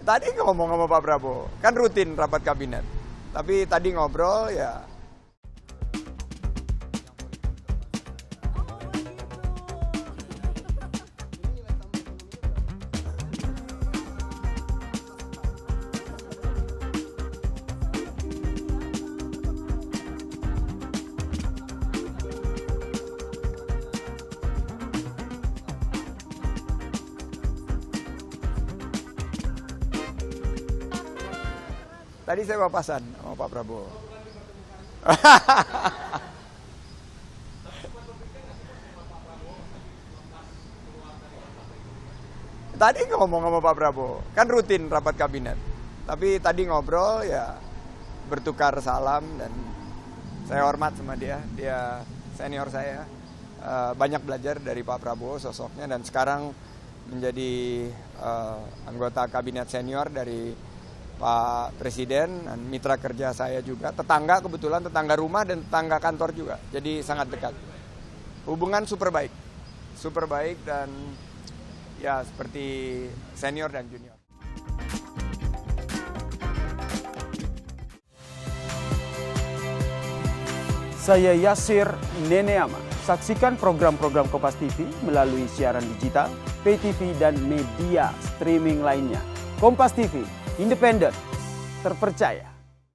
Tadi ngomong sama Pak Prabowo, kan rutin rapat kabinet. Tapi tadi ngobrol ya. Tadi saya papasan sama Pak Prabowo. Tadi ngomong sama Pak Prabowo, kan rutin rapat kabinet. Tapi tadi ngobrol ya, bertukar salam dan saya hormat sama dia. Dia senior saya, banyak belajar dari Pak Prabowo sosoknya dan sekarang menjadi anggota kabinet senior dari Pak Presiden dan mitra kerja saya juga, tetangga kebetulan, tetangga rumah dan tetangga kantor juga, jadi sangat dekat. Hubungan super baik dan ya seperti senior dan junior. Saya Yasir Neneama. Saksikan program-program Kompas TV melalui siaran digital, pay TV dan media streaming lainnya. Kompas TV, independen, terpercaya.